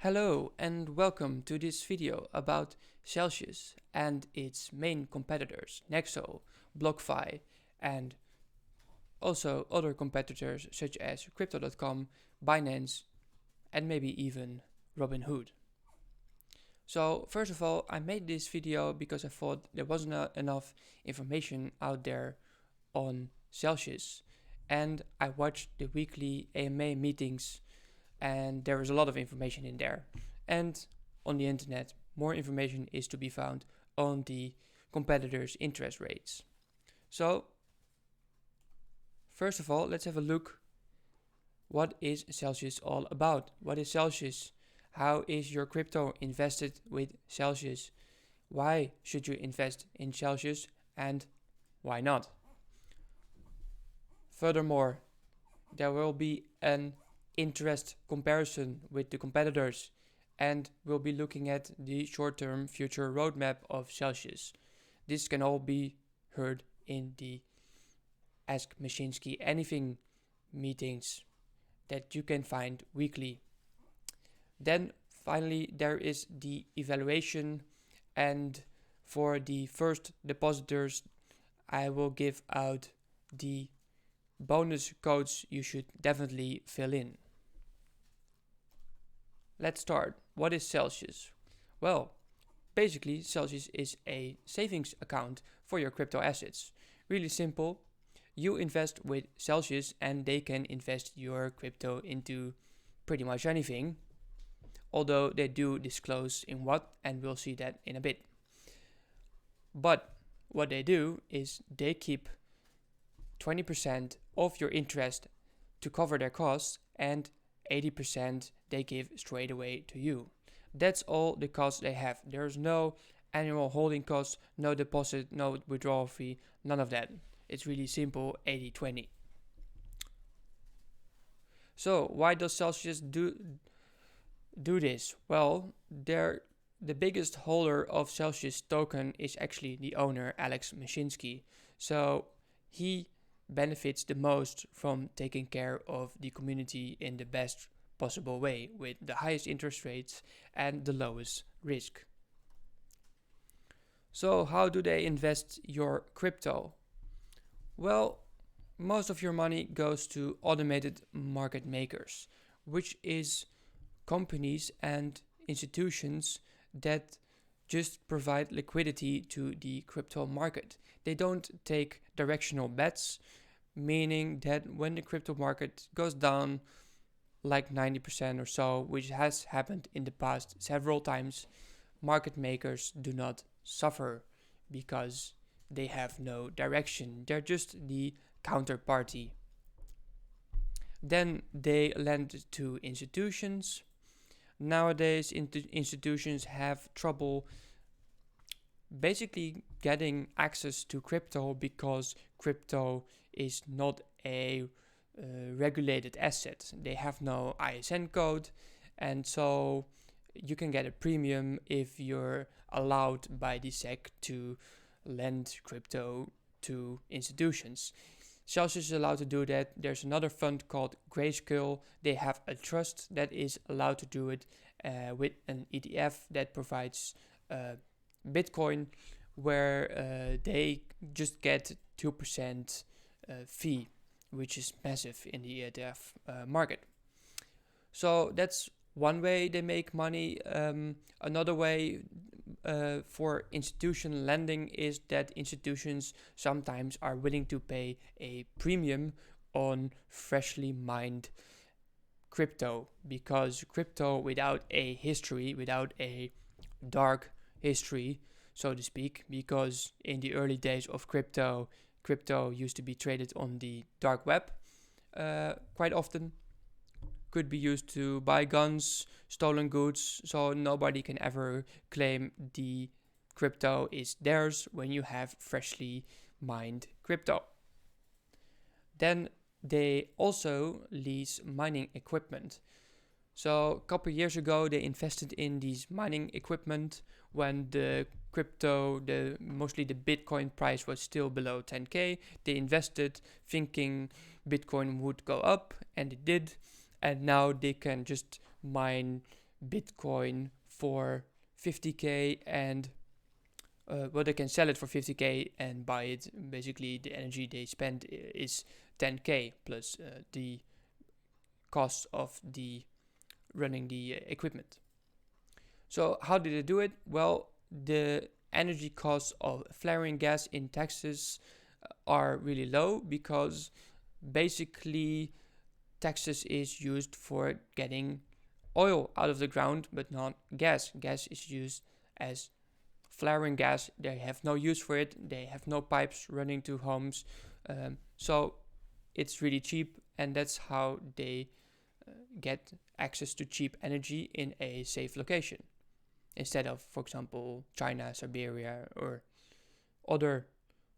Hello and welcome to this video about Celsius and its main competitors Nexo, Blockfi and also other competitors such as Crypto.com, Binance and maybe even Robinhood. So first of all, I made this video because I thought there wasn't enough information out there on Celsius, and I watched the weekly AMA meetings and there is a lot of information in there. And on the internet, more information is to be found on the competitors' interest rates. So, first of all, let's have a look. What is Celsius all about? What is Celsius? How is your crypto invested with Celsius? Why should you invest in Celsius and why not? Furthermore, there will be an interest comparison with the competitors, and we'll be looking at the short-term future roadmap of Celsius. This can all be heard in the Ask Mashinsky Anything meetings that you can find weekly. Then finally there is the evaluation, and for the first depositors I will give out the bonus codes you should definitely fill in. Let's start. What is Celsius? Well, basically Celsius is a savings account for your crypto assets. Really simple. You invest with Celsius and they can invest your crypto into pretty much anything. Although they do disclose in what, and we'll see that in a bit. But what they do is they keep 20% of your interest to cover their costs, and 80% they give straight away to you. That's all the costs they have. There's no annual holding costs, no deposit, no withdrawal fee, none of that. It's really simple, 80-20. So why does Celsius do this? Well, the biggest holder of Celsius token is actually the owner, Alex Mashinsky. So he benefits the most from taking care of the community in the best possible way, with the highest interest rates and the lowest risk. So how do they invest your crypto? Well, most of your money goes to automated market makers, which is companies and institutions that just provide liquidity to the crypto market. They don't take directional bets, meaning that when the crypto market goes down like 90% or so, which has happened in the past several times, market makers do not suffer because they have no direction. They're just the counterparty. Then they lend to institutions. Nowadays, institutions have trouble basically getting access to crypto because crypto is not a regulated asset. They have no ISN code, and so you can get a premium if you're allowed by the SEC to lend crypto to institutions. Celsius is allowed to do that. There's another fund called Grayscale. They have a trust that is allowed to do it with an ETF that provides Bitcoin, where they just get 2% fee, which is massive in the ETF market. So that's one way they make money. Another way for institution lending is that institutions sometimes are willing to pay a premium on freshly mined crypto, because crypto without a history, without a dark history, so to speak, because in the early days of crypto used to be traded on the dark web quite often, could be used to buy guns, stolen goods, so nobody can ever claim the crypto is theirs when you have freshly mined crypto. Then they also lease mining equipment. So a couple of years ago they invested in these mining equipment when the crypto, mostly the Bitcoin price was still below 10k. They invested thinking Bitcoin would go up, and it did. And now they can just mine Bitcoin for 50k and they can sell it for 50k and buy it. Basically, the energy they spend is 10k plus the cost of the running the equipment. So how did they do it? Well, the energy costs of flaring gas in Texas are really low because basically Texas is used for getting oil out of the ground, but not gas. Gas is used as flaring gas. They have no use for it. They have no pipes running to homes. So it's really cheap, and that's how they get access to cheap energy in a safe location. Instead of, for example, China, Siberia, or other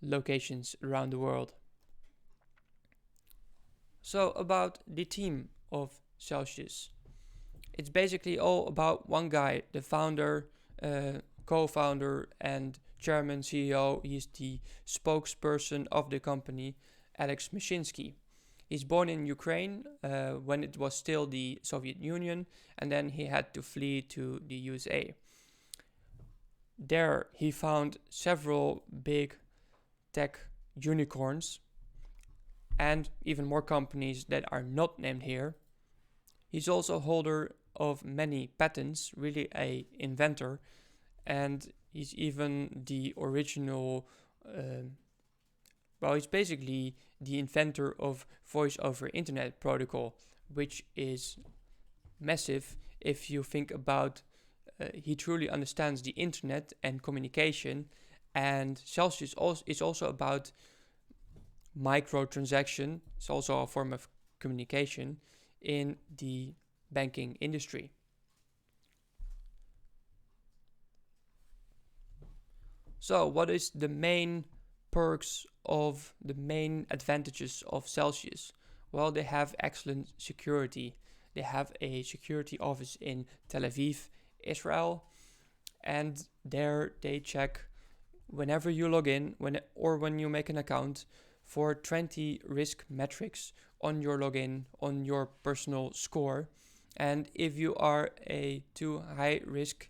locations around the world. So about the team of Celsius. It's basically all about one guy, the founder, co-founder, and chairman, CEO. He's the spokesperson of the company, Alex Mashinsky. He's born in Ukraine when it was still the Soviet Union, and then he had to flee to the USA. There he found several big tech unicorns and even more companies that are not named here. He's also holder of many patents, really a inventor, and he's even the original, he's basically the inventor of voice over internet protocol, which is massive if you think about he truly understands the internet and communication, and Celsius is also about microtransaction. It's also a form of communication in the banking industry. So what is the main perks of the main advantages of Celsius? Well, they have excellent security. They have a security office in Tel Aviv, Israel, and there they check whenever you log in when you make an account for 20 risk metrics on your login, on your personal score. And if you are a too high risk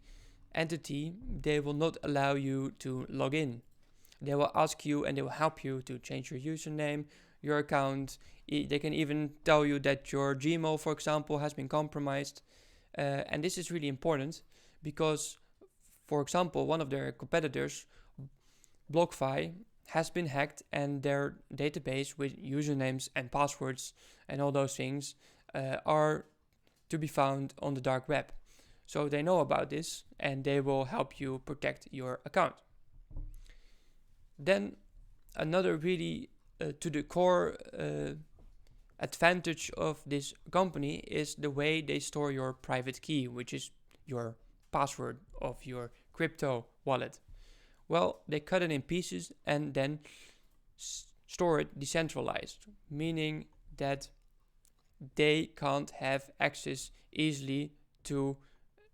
entity, they will not allow you to log in. They will ask you and they will help you to change your username, your account. They can even tell you that your Gmail, for example, has been compromised. And this is really important because, for example, one of their competitors, Blockfi, has been hacked and their database with usernames and passwords and all those things are to be found on the dark web. So they know about this and they will help you protect your account. Then another really to the core advantage of this company is the way they store your private key, which is your password of your crypto wallet. Well, they cut it in pieces and then store it decentralized, meaning that they can't have access easily to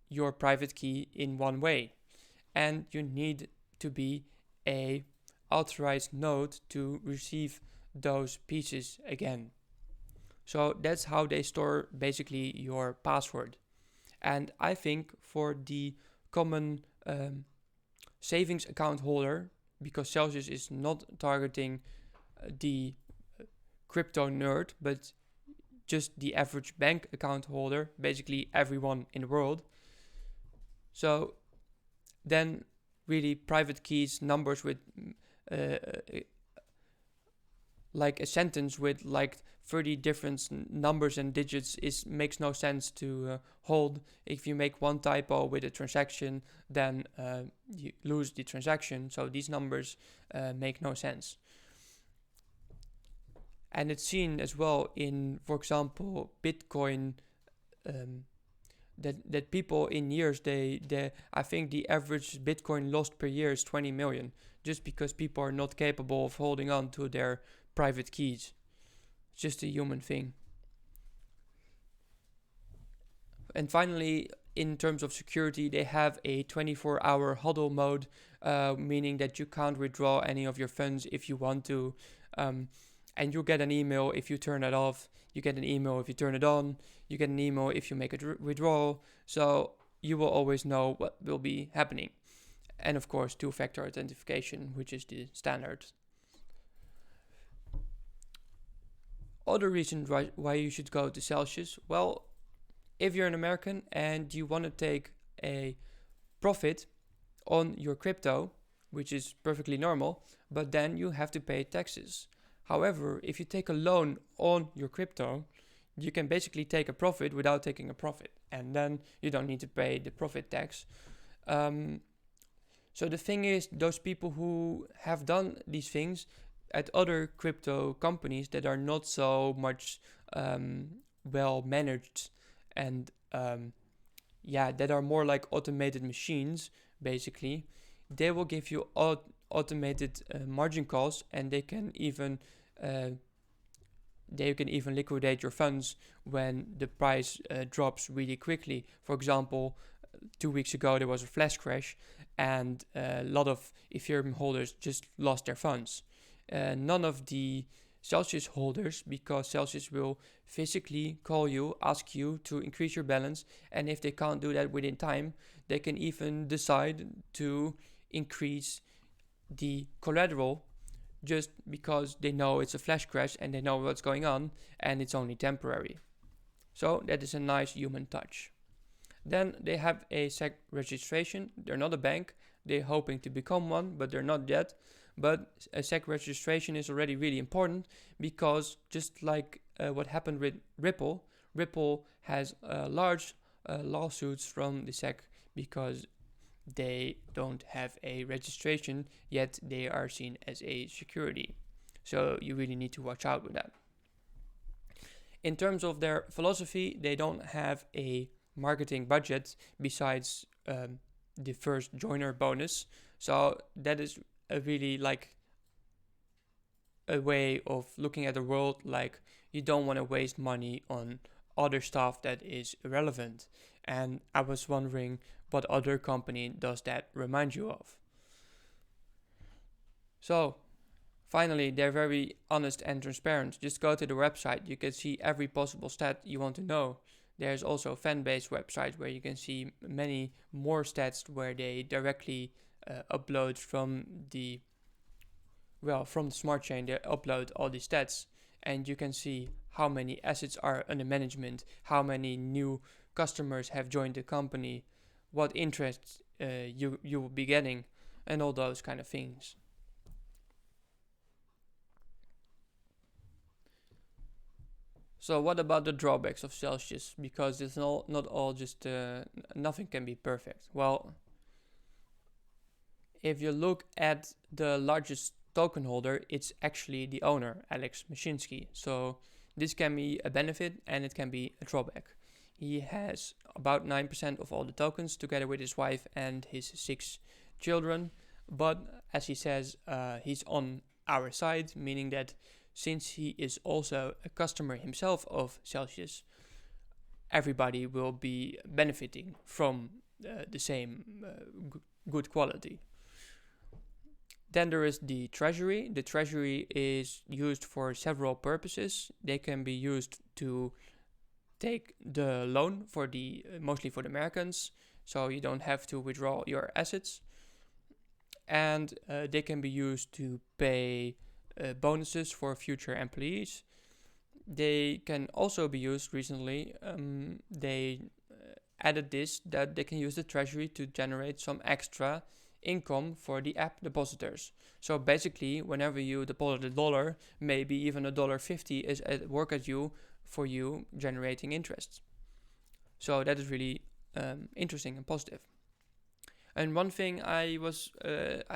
your private key in one way. And you need to be a authorized node to receive those pieces again. So that's how they store basically your password. And I think for the common savings account holder, because Celsius is not targeting the crypto nerd, but just the average bank account holder, basically everyone in the world. So then really private keys, numbers with like a sentence with like 30 different numbers and digits makes no sense to hold. If you make one typo with a transaction, then you lose the transaction. So these numbers make no sense. And it's seen as well in, for example, Bitcoin, that people in years, I think the average Bitcoin lost per year is 20 million, just because people are not capable of holding on to their private keys. It's just a human thing. And finally, in terms of security, they have a 24-hour hodl mode, meaning that you can't withdraw any of your funds if you want to. and you get an email if you turn it off, you get an email if you turn it on, you get an email if you make a withdrawal, so you will always know what will be happening. And of course, two-factor authentication, which is the standard. Other reason why you should go to Celsius, well, if you're an American and you want to take a profit on your crypto, which is perfectly normal, but then you have to pay taxes. However, if you take a loan on your crypto, you can basically take a profit without taking a profit, and then you don't need to pay the profit tax. So the thing is, those people who have done these things at other crypto companies that are not so much well managed and that are more like automated machines, basically, they will give you automated margin calls, and they can even liquidate your funds when the price drops really quickly. For example, 2 weeks ago there was a flash crash, and a lot of Ethereum holders just lost their funds. None of the Celsius holders, because Celsius will physically call you, ask you to increase your balance, and if they can't do that within time, they can even decide to increase the collateral just because they know it's a flash crash and they know what's going on and it's only temporary. So that is a nice human touch. Then they have a SEC registration. They're not a bank. They're hoping to become one, but they're not yet. But a SEC registration is already really important, because just like what happened with Ripple, Ripple has large lawsuits from the SEC because they don't have a registration, yet they are seen as a security. So you really need to watch out with that. In terms of their philosophy, they don't have a marketing budget besides the first joiner bonus. So that is a really like a way of looking at the world. Like, you don't want to waste money on other stuff that is irrelevant. And I was wondering, what other company does that remind you of? So finally, they're very honest and transparent. Just go to the website. You can see every possible stat you want to know. There's also a fan-based website where you can see many more stats where they directly upload from the smart chain. They upload all the stats, and you can see how many assets are under management, how many new customers have joined the company, what interest you will be getting, and all those kind of things. So what about the drawbacks of Celsius? Because it's not all just, nothing can be perfect. Well, if you look at the largest token holder, it's actually the owner, Alex Mashinsky. So this can be a benefit and it can be a drawback. He has about 9% of all the tokens, together with his wife and his 6 children. But as he says, he's on our side, meaning that since he is also a customer himself of Celsius, everybody will be benefiting from the same good quality. Then there is the treasury. The treasury is used for several purposes. They can be used to take the loan for mostly for the Americans, so you don't have to withdraw your assets. And they can be used to pay bonuses for future employees. They can also be used recently. They added this, that they can use the treasury to generate some extra income for the app depositors. So basically, whenever you deposit $1, maybe even $1.50 is at work for you generating interest. So that is really interesting and positive. And one thing I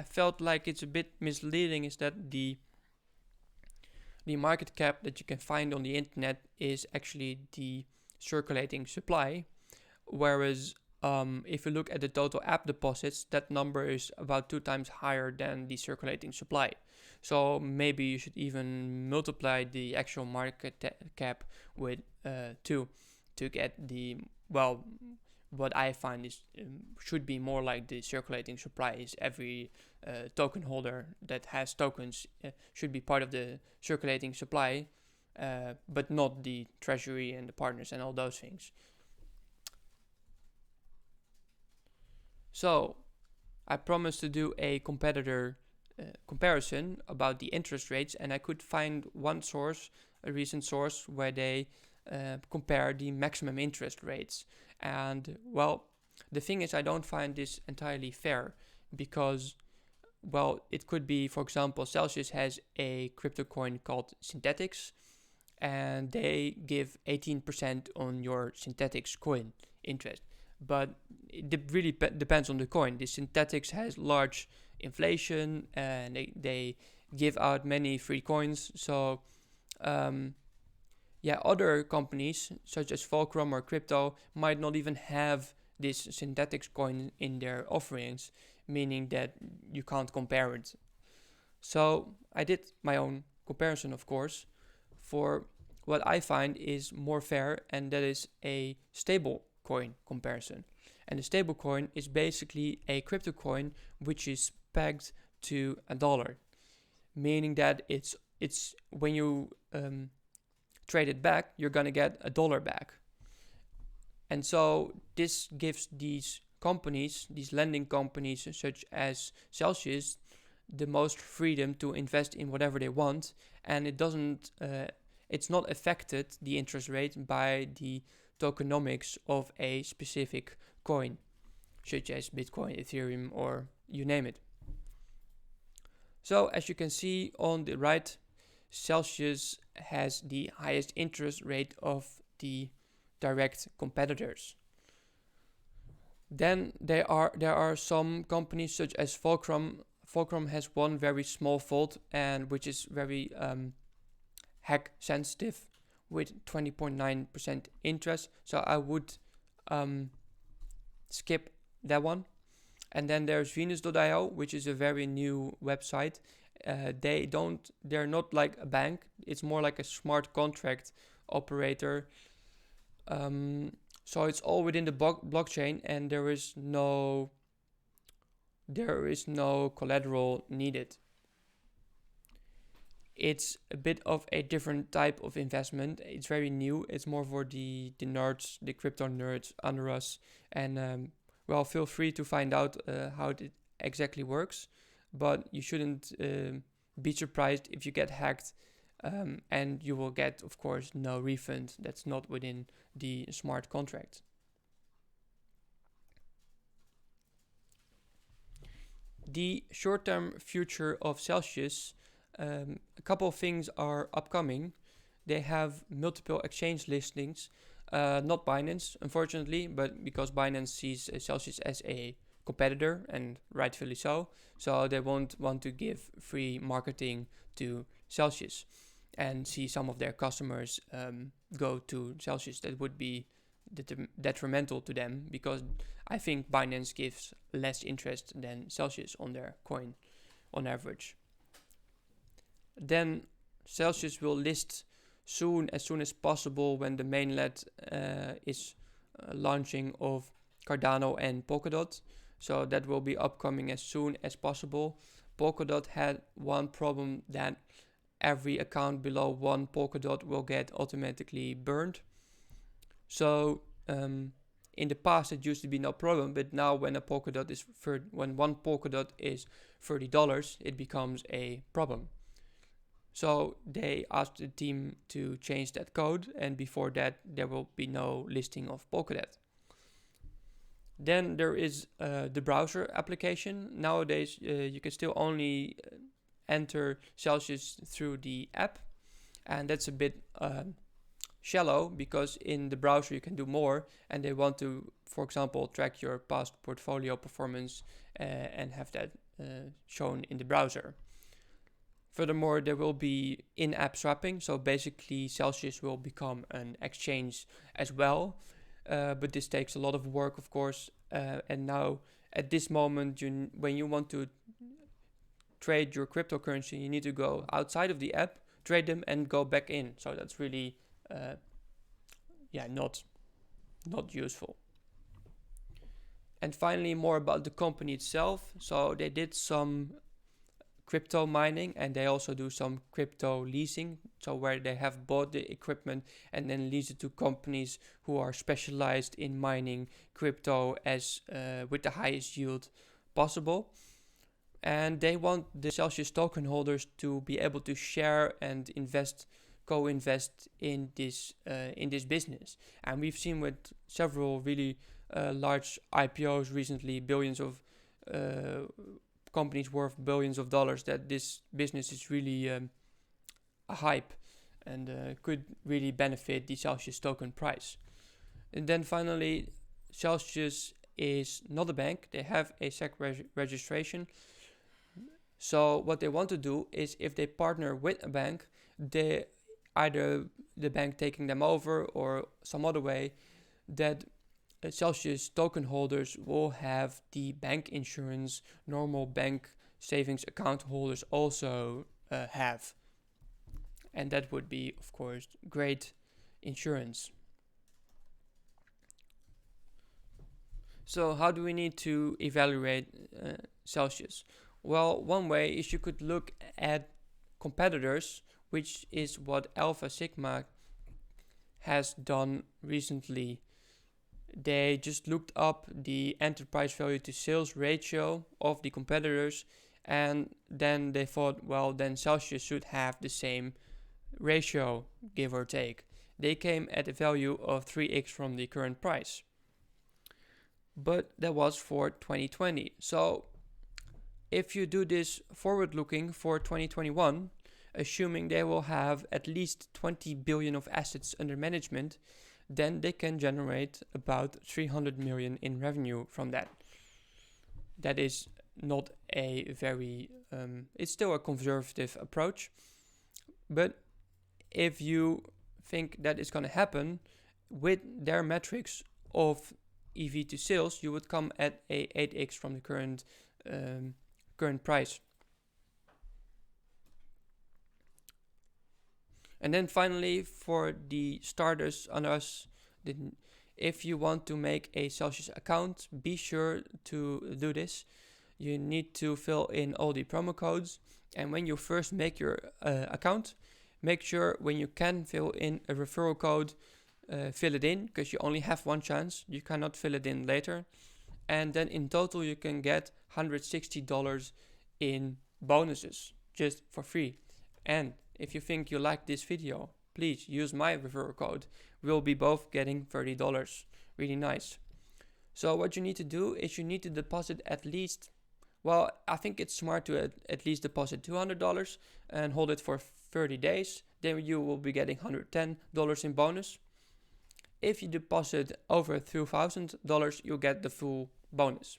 felt like it's a bit misleading is that the market cap that you can find on the internet is actually the circulating supply, whereas if you look at the total app deposits, that number is about 2 times higher than the circulating supply. So maybe you should even multiply the actual market cap with 2 to get the what I find is should be more like the circulating supply. Is every token holder that has tokens should be part of the circulating supply, but not the treasury and the partners and all those things. So I promised to do a competitor comparison about the interest rates, and I could find one source, a recent source, where they compare the maximum interest rates. And well, the thing is, I don't find this entirely fair because, well, it could be, for example, Celsius has a crypto coin called Synthetics, and they give 18% on your Synthetics coin interest. But it really depends on the coin. The Synthetics has large inflation, and they give out many free coins. So other companies such as Fulcrum or Crypto might not even have this Synthetics coin in their offerings, meaning that you can't compare it. So I did my own comparison, of course, for what I find is more fair, and that is a stable coin comparison. And a stable coin is basically a crypto coin which is pegged to a dollar, meaning that it's when you trade it back, you're gonna get a dollar back. And so this gives these companies, these lending companies such as Celsius, the most freedom to invest in whatever they want, and it's not affected, the interest rate, by the tokenomics of a specific coin, such as Bitcoin, Ethereum, or you name it. So as you can see on the right, Celsius has the highest interest rate of the direct competitors. Then there are some companies such as Fulcrum. Fulcrum has one very small vault, and which is very hack sensitive, with 20.9% interest. So I would skip that one. And then there's Venus.io, which is a very new website. They're not like a bank. It's more like a smart contract operator. So it's all within the blockchain, and there is no collateral needed. It's a bit of a different type of investment. It's very new. It's more for the nerds, the crypto nerds under us. And feel free to find out how it exactly works. But you shouldn't be surprised if you get hacked. And you will get, of course, no refund. That's not within the smart contract. The short-term future of Celsius, a couple of things are upcoming. They have multiple exchange listings, not Binance, unfortunately, but because Binance sees Celsius as a competitor, and rightfully so. So they won't want to give free marketing to Celsius and see some of their customers go to Celsius. That would be detrimental to them, because I think Binance gives less interest than Celsius on their coin on average. Then Celsius will list as soon as possible, when the mainnet is launching of Cardano and Polkadot. So that will be upcoming as soon as possible. Polkadot had one problem, that every account below one Polkadot will get automatically burned. So in the past it used to be no problem, but now when one Polkadot is $30, it becomes a problem. So they asked the team to change that code, and before that there will be no listing of Polkadot. Then there is the browser application. Nowadays you can still only enter Celsius through the app, and that's a bit shallow, because in the browser you can do more, and they want to, for example, track your past portfolio performance and have that shown in the browser. Furthermore, there will be in-app swapping, so basically Celsius will become an exchange as well, but this takes a lot of work, of course, and now at this moment, when you want to trade your cryptocurrency, you need to go outside of the app, trade them, and go back in. So that's really not useful. And finally, more about the company itself. So they did some crypto mining, and they also do some crypto leasing, so where they have bought the equipment and then lease it to companies who are specialized in mining crypto as with the highest yield possible. And they want the Celsius token holders to be able to share and co-invest in this business. And we've seen with several really large IPOs recently, billions of companies worth billions of dollars, that this business is really a hype and could really benefit the Celsius token price. And then finally, Celsius is not a bank. They have a SEC registration. So what they want to do is, if they partner with a bank, they either the bank taking them over or some other way, that Celsius token holders will have the bank insurance normal bank savings account holders also have. And that would be, of course, great insurance. So how do we need to evaluate Celsius? Well, one way is you could look at competitors, which is what Alpha Sigma has done recently. They just looked up the enterprise value to sales ratio of the competitors, and then they thought, well, then Celsius should have the same ratio, give or take. They came at a value of 3x from the current price. But that was for 2020. So if you do this forward looking for 2021, assuming they will have at least 20 billion of assets under management, then they can generate about 300 million in revenue from that. That is not a very, it's still a conservative approach. But if you think that is going to happen with their metrics of EV to sales, you would come at a 8x from the current price. And then finally, for the starters on us, if you want to make a Celsius account, be sure to do this. You need to fill in all the promo codes, and when you first make your account, make sure when you can fill in a referral code, fill it in, because you only have one chance. You cannot fill it in later. And then in total you can get $160 in bonuses just for free. And if you think you like this video, please use my referral code. We'll be both getting $30. Really nice. So what you need to do is you need to deposit at least, well, I think it's smart to at least deposit $200 and hold it for 30 days. Then you will be getting $110 in bonus. If you deposit over $2,000, you'll get the full bonus.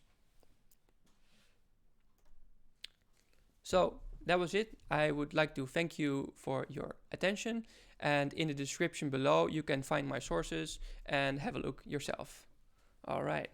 So that was it. I would like to thank you for your attention, and in the description below you can find my sources and have a look yourself. All right.